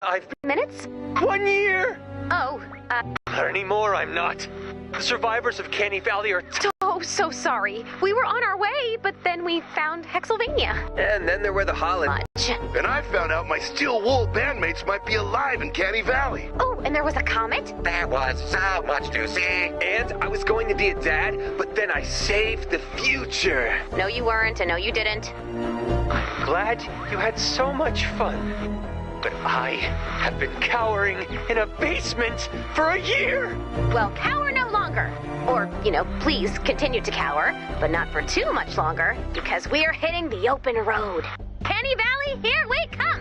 I've been Minutes? 1 year! Oh, Not anymore, I'm not. The survivors of Canny Valley are so sorry. We were on our way, but then we found Hexylvania. And then there were the Holland. Much. And I found out my steel wool bandmates might be alive in Canny Valley. Oh, and there was a comet? There was so much to see. And I was going to be a dad, but then I saved the future. No, you weren't, and no, you didn't. I'm glad you had so much fun. But I have been cowering in a basement for a year. Well, cower no longer. Or, please continue to cower, but not for too much longer, because we're hitting the open road. Canny Valley, here we come!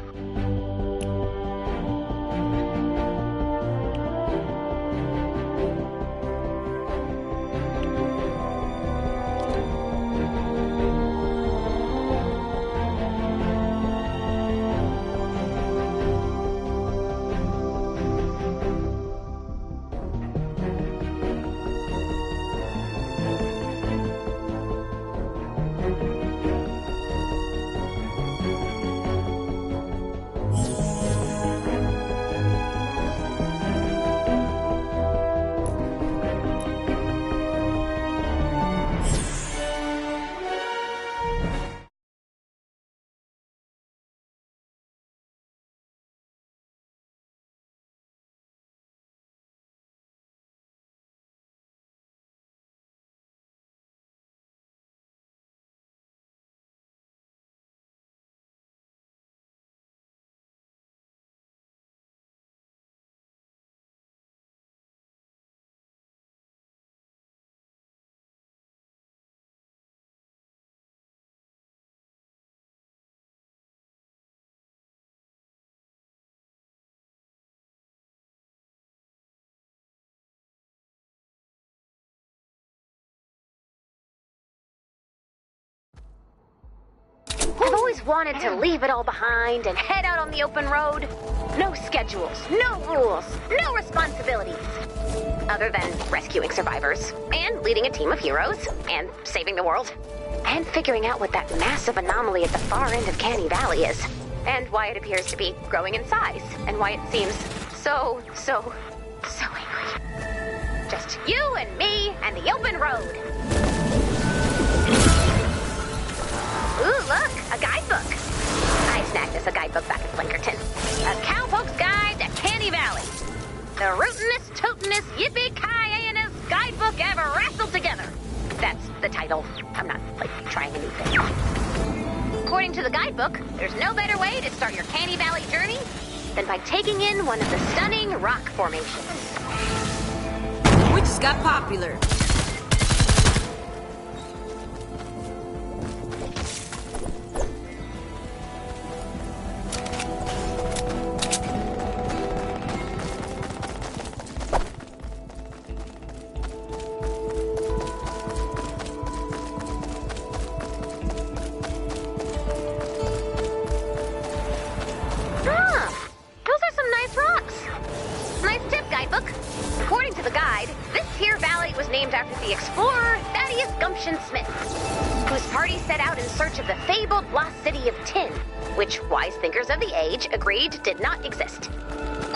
I've always wanted to leave it all behind and head out on the open road. No schedules, no rules, no responsibilities. Other than rescuing survivors, and leading a team of heroes, and saving the world. And figuring out what that massive anomaly at the far end of Canny Valley is. And why it appears to be growing in size. And why it seems so angry. Just you and me and the open road. Ooh, look, a guidebook. I snagged us a guidebook back at Blinkerton. A Cowpoke's Guide to Canny Valley. The rootinest, tootinest, yippee-ki-yay-inest guidebook ever wrestled together. That's the title. I'm not, trying a new thing. According to the guidebook, there's no better way to start your Canny Valley journey than by taking in one of the stunning rock formations. Which just got popular. Which wise thinkers of the age agreed did not exist.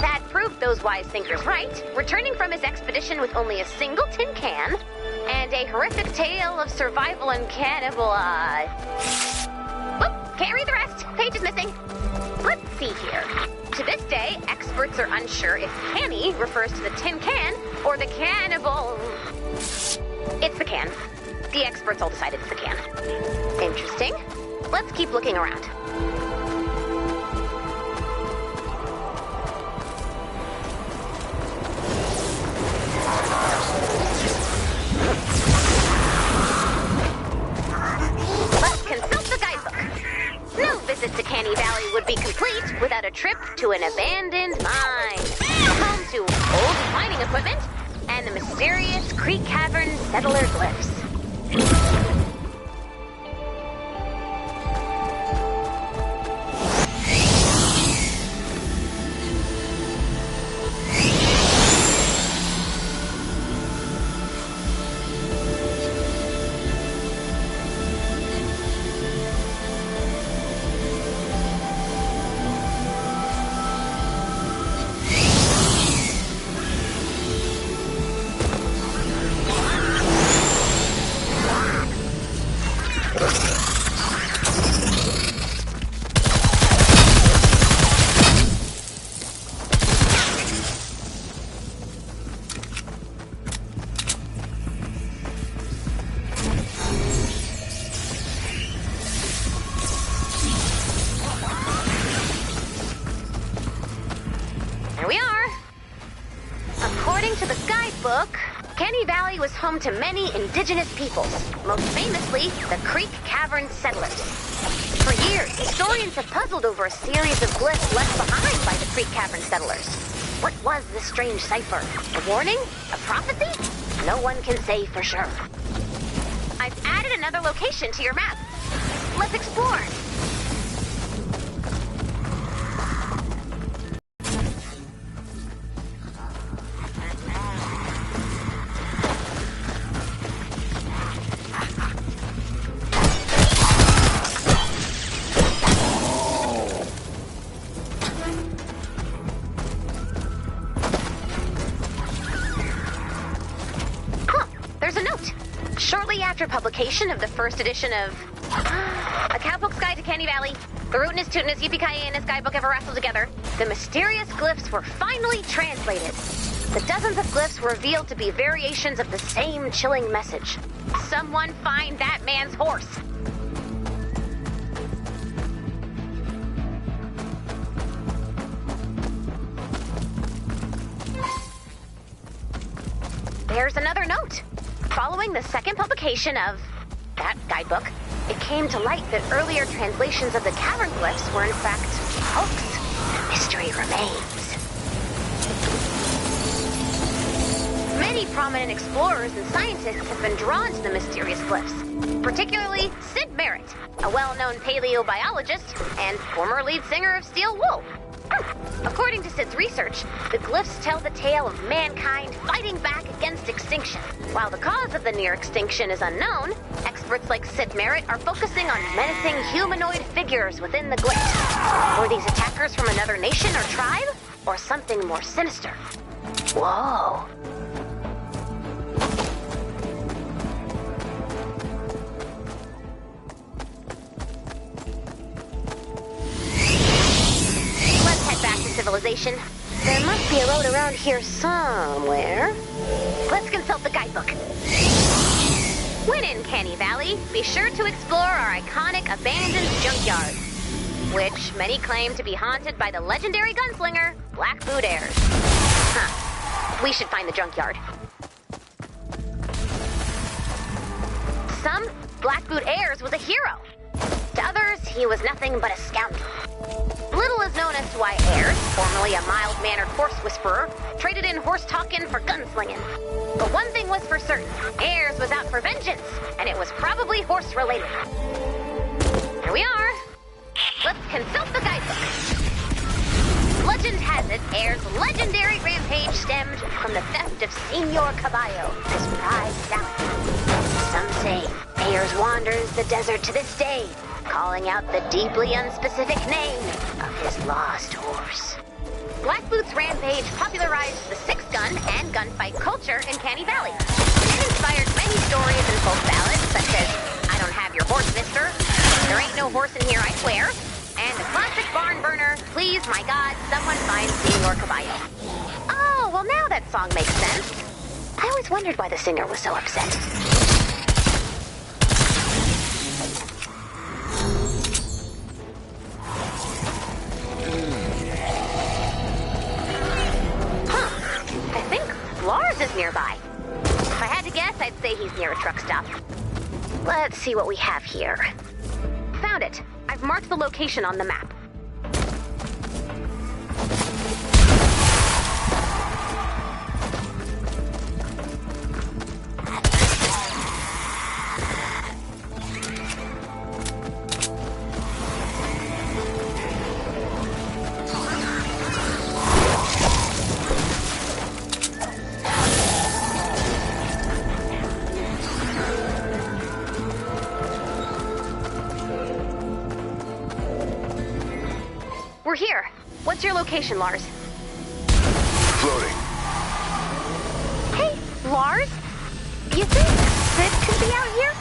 That proved those wise thinkers right, returning from his expedition with only a single tin can and a horrific tale of survival and cannibal. Whoop, can't read the rest. Page is missing. Let's see here. To this day, experts are unsure if canny refers to the tin can or the cannibal. It's the can. The experts all decided it's the can. Interesting. Let's keep looking around. Let's consult the guidebook. No visit to Canny Valley would be complete without a trip to an abandoned mine. Home to old mining equipment and the mysterious Creek Cavern settler glyphs. Here we are. According to the guidebook, Canny Valley was home to many indigenous peoples, most famously the Creek Cavern settlers. For years, historians have puzzled over a series of glyphs left behind by the Creek Cavern settlers. What was this strange cipher? A warning? A prophecy? No one can say for sure. I've added another location to your map. Let's explore. After publication of the first edition of A Cowpoke's Guide to Canny Valley, the Rootinest, Tootinest, Yippee-Ki-Yay-Nest guidebook ever wrestled together, the mysterious glyphs were finally translated. The dozens of glyphs were revealed to be variations of the same chilling message. Someone find that man's horse. There's another note. Following the second publication of that guidebook, it came to light that earlier translations of the cavern glyphs were in fact a hoax. The mystery remains. Many prominent explorers and scientists have been drawn to the mysterious glyphs, particularly Sid Merritt, a well-known paleobiologist and former lead singer of Steel Wool. According to Sid's research, the glyphs tell the tale of mankind fighting back against extinction. While the cause of the near extinction is unknown, experts like Sid Merritt are focusing on menacing humanoid figures within the glyphs. Were these attackers from another nation or tribe, or something more sinister? Whoa. Back to civilization. There must be a road around here somewhere. Let's consult the guidebook. When in Canny Valley, be sure to explore our iconic abandoned junkyard, which many claim to be haunted by the legendary gunslinger, Blackboot Ayers. We should find the junkyard. Some, Blackboot Ayers was a hero. To others, he was nothing but a scoundrel. Little is known as to why Ayers, formerly a mild-mannered horse whisperer, traded in horse-talking for gunslinging. But one thing was for certain, Ayers was out for vengeance, and it was probably horse-related. Here we are. Let's consult the guidebook. Legend has it, Ayers' legendary rampage stemmed from the theft of Senor Caballo, his prized stallion. Some say Ayers wanders the desert to this day, calling out the deeply unspecific name of his lost horse. Blackboot's rampage popularized the six-gun and gunfight culture in Canny Valley. It inspired many stories and folk ballads, such as I Don't Have Your Horse, Mister, There Ain't No Horse in Here, I Swear, and the classic barn burner, Please, My God, Someone Find Senor Caballo. Oh, well now that song makes sense. I always wondered why the singer was so upset. Lars is nearby. If I had to guess, I'd say he's near a truck stop. Let's see what we have here. Found it. I've marked the location on the map. We're here. What's your location, Lars? Floating. Hey, Lars? You think Sid could be out here?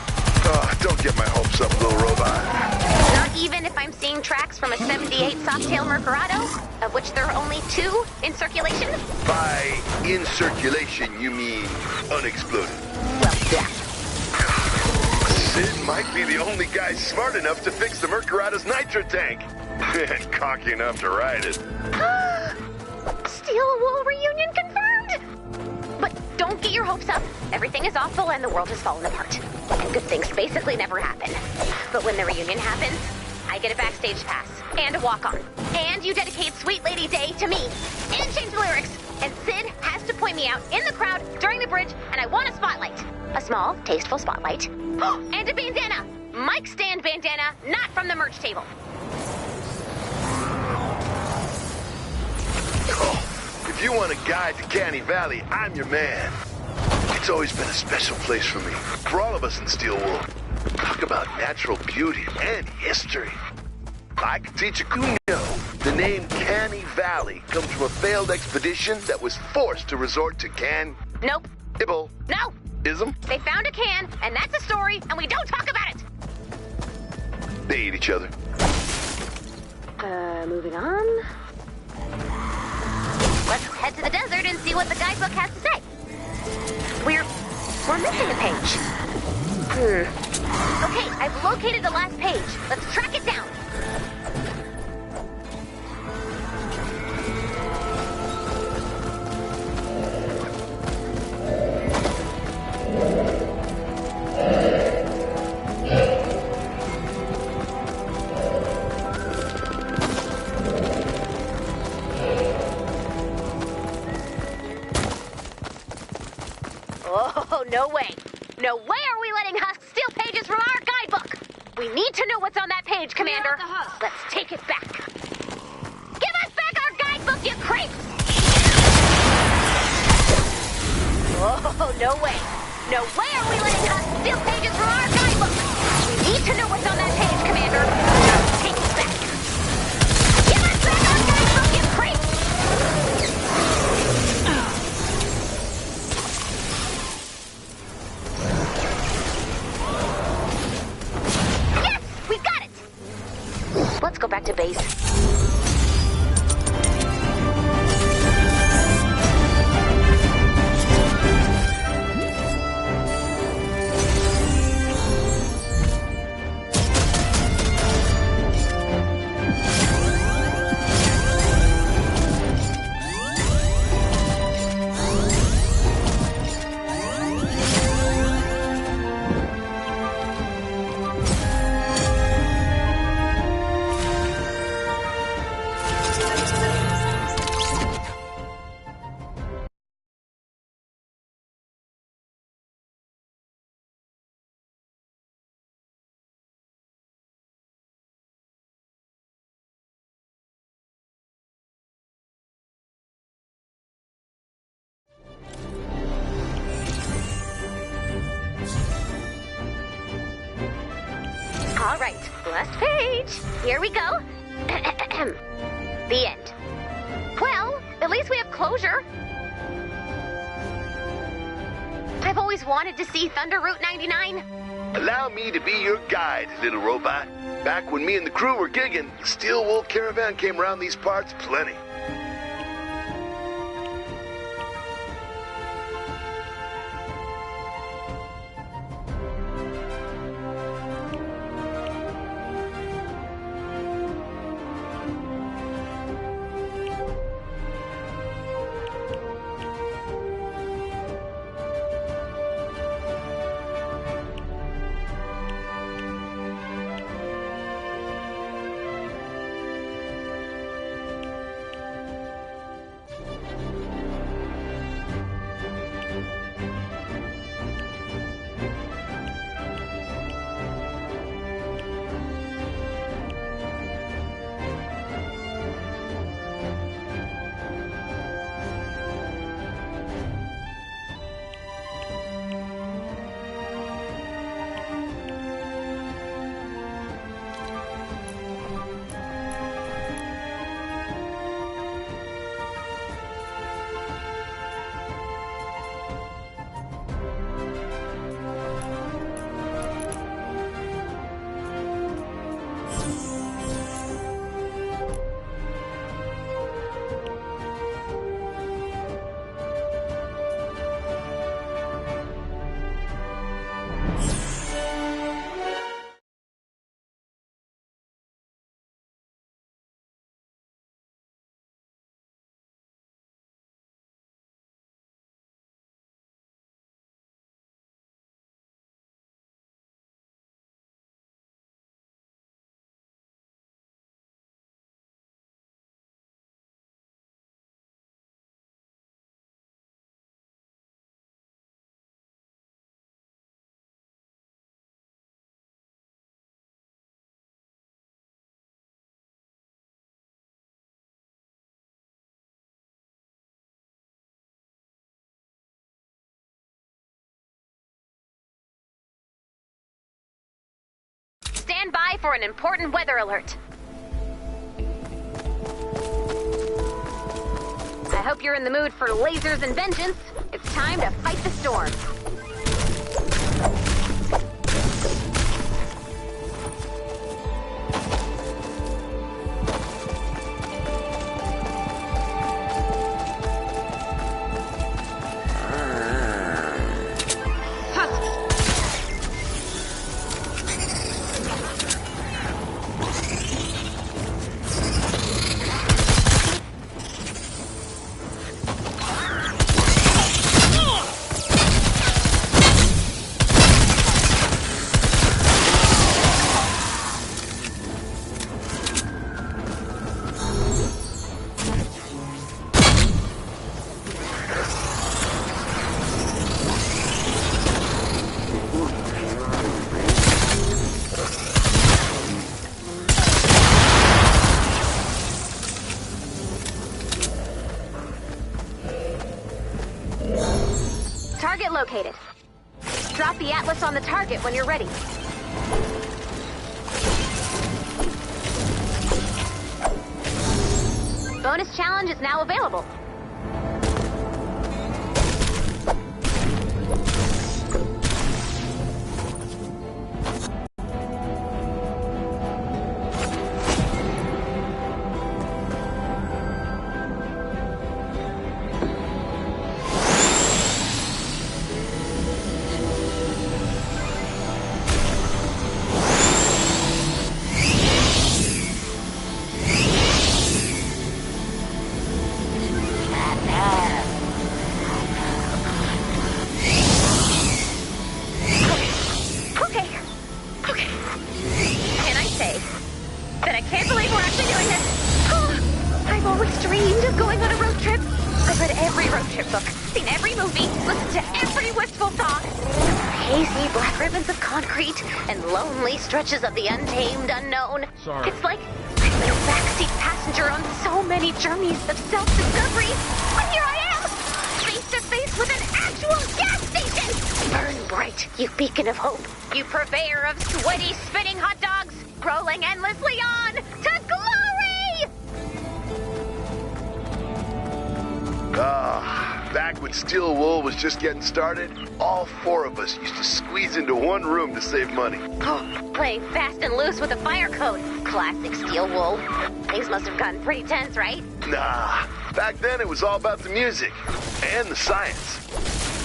Don't get my hopes up, little robot. Not even if I'm seeing tracks from a 78 Softail Mercurado, of which there are only 2 in circulation? By in circulation, you mean unexploded. Well, yeah. Sid might be the only guy smart enough to fix the Mercurado's nitro tank. And cocky enough to ride it. Steel your hopes up, everything is awful and the world has fallen apart. And good things basically never happen. But when the reunion happens, I get a backstage pass and a walk-on. And you dedicate Sweet Lady Day to me. And change the lyrics. And Sid has to point me out in the crowd during the bridge, and I want a spotlight. A small, tasteful spotlight. And a bandana. Mic stand bandana, not from the merch table. Oh, if you want a guide to Canny Valley, I'm your man. It's always been a special place for me, for all of us in Steel Wool. Talk about natural beauty and history. I can teach you who know. The name Canny Valley comes from a failed expedition that was forced to resort to Nope. Ibble. No. Ism. They found a can, and that's a story, and we don't talk about it. They eat each other. Moving on. Let's head to the desert and see what the guidebook has to say. We're missing a page. Okay, I've located the last page. Let's track it down. Oh, no way. No way are we letting Husk steal pages from our guidebook. We need to know what's on that page, Commander. Let's take it back. Give us back our guidebook, you creeps! Oh, no way. No way are we letting Husk steal pages from our guidebook. We need to know what's on that page, Commander. Let's take it back. Give us back our guidebook, you creeps! Let's go back to base. All right, last page. Here we go. The end. Well, at least we have closure. I've always wanted to see Thunder Route 99. Allow me to be your guide, little robot. Back when me and the crew were gigging, the Steel Wool caravan came around these parts plenty. Stand by for an important weather alert. I hope you're in the mood for lasers and vengeance. It's time to fight the storm. Target located. Drop the Atlas on the target when you're ready. Bonus challenge is now available. Stretches of the untamed unknown. Sorry. It's like I've been a backseat passenger on so many journeys of self-discovery. But here I am, face to face with an actual gas station! Burn bright, you beacon of hope. You purveyor of sweaty, spinning hot dogs, rolling endlessly on to glory! Back when Steel Wool was just getting started, all four of us used to squeeze into one room to save money. Oh, playing fast and loose with a fire code. Classic Steel Wool. Things must have gotten pretty tense, right? Nah, back then it was all about the music and the science.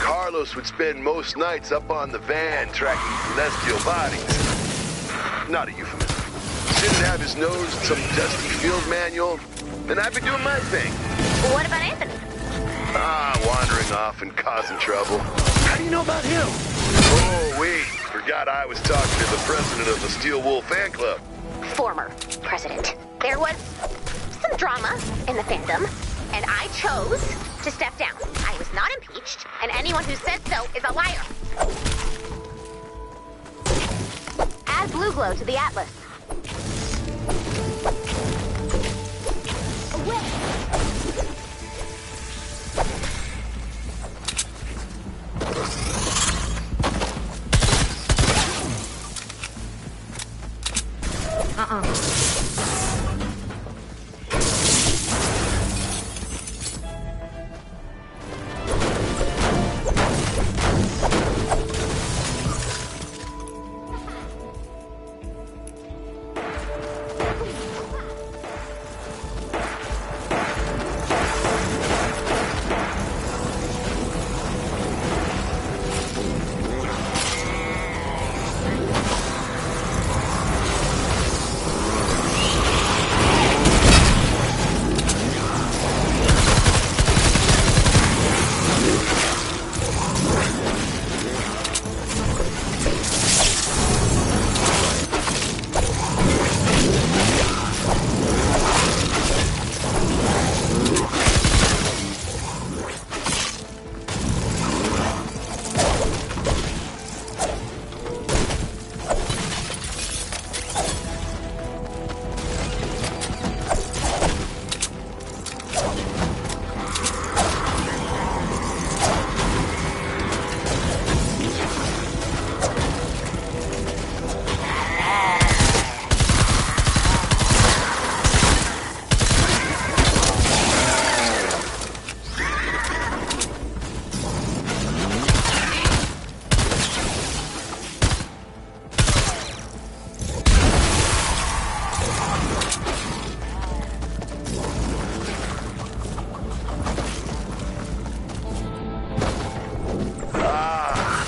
Carlos would spend most nights up on the van tracking celestial bodies. Not a euphemism. Didn't have his nose in some dusty field manual, and I'd be doing my thing. What about Anthony? Wandering off and causing trouble. How do you know about him? Oh, wait. Forgot I was talking to the president of the Steel Wool fan club. Former president. There was some drama in the fandom, and I chose to step down. I was not impeached, and anyone who said so is a liar. Add blue glow to the Atlas.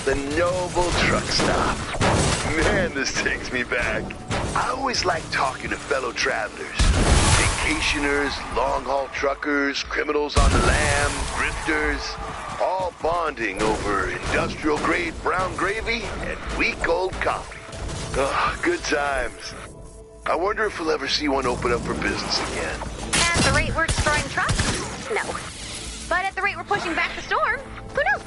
the noble truck stop. Man, this takes me back. I always like talking to fellow travelers. Vacationers, long-haul truckers, criminals on the lam, grifters, all bonding over industrial-grade brown gravy and week-old coffee. Oh, good times. I wonder if we'll ever see one open up for business again. At the rate we're destroying trucks? No. But at the rate we're pushing back the storm, who knows?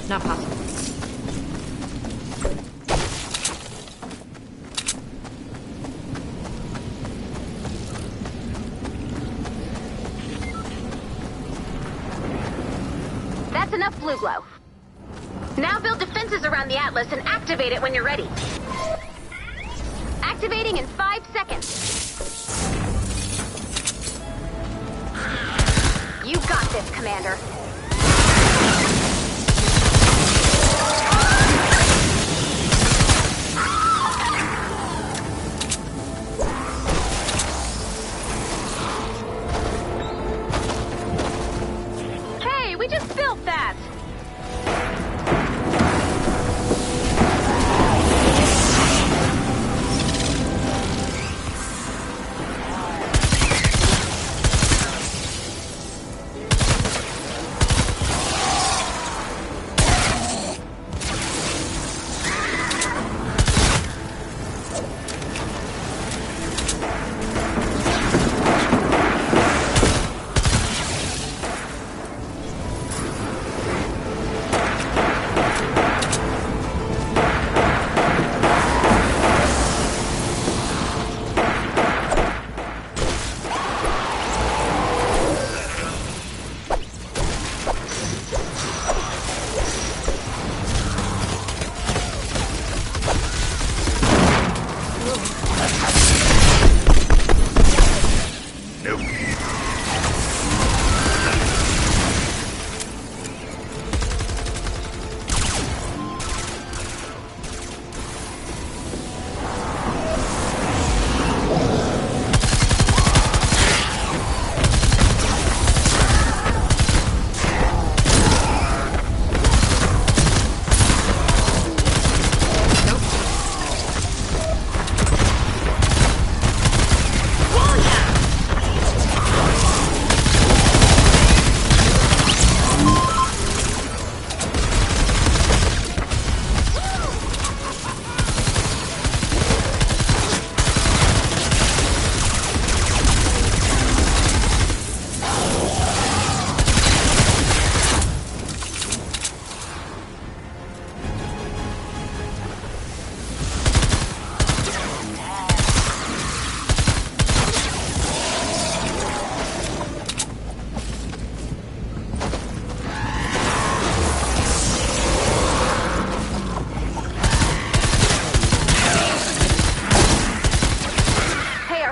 Not possible. That's enough blue glow. Now build defenses around the Atlas and activate it when you're ready. Activating in 5 seconds. You got this, Commander. Hey, we just built that!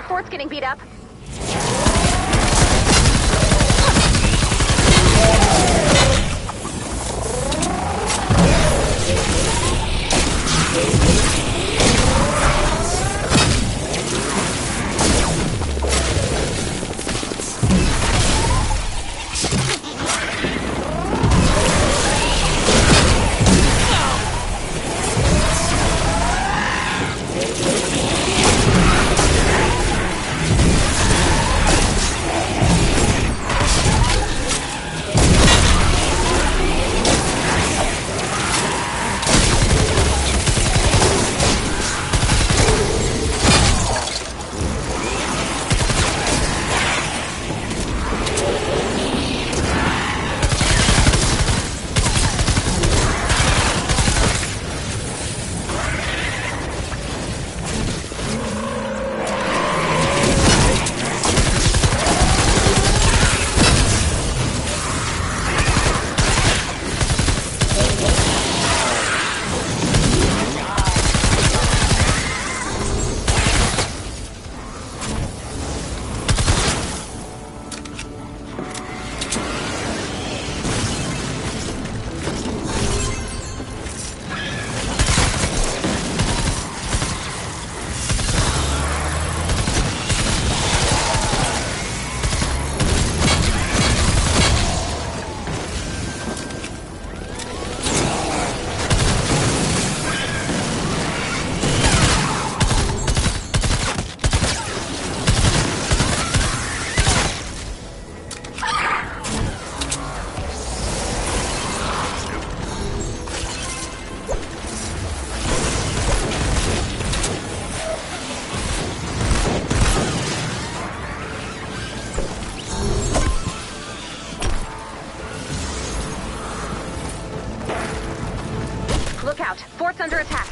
Fort's getting beat up. Look out. Fort's under attack.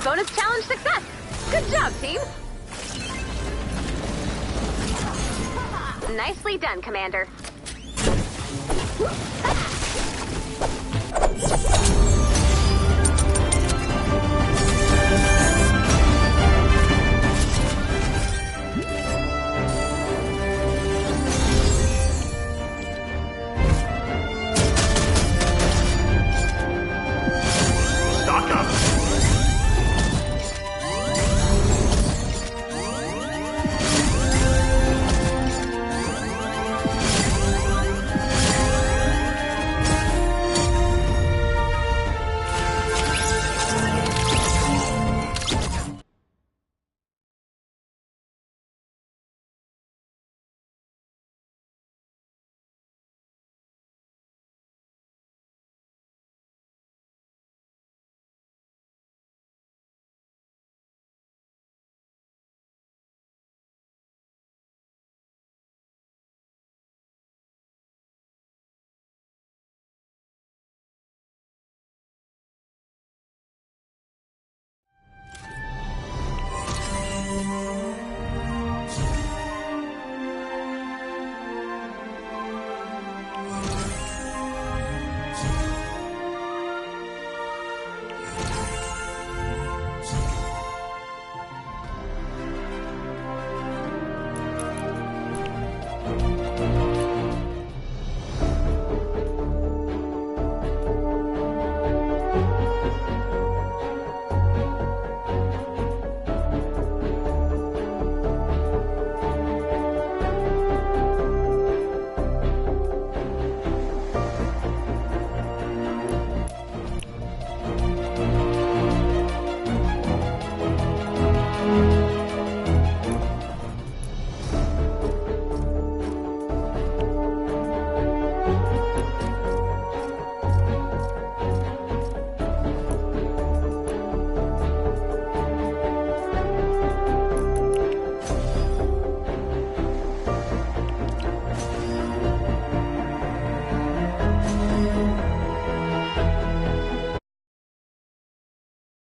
Bonus challenge success! Good job, team! Nicely done, Commander.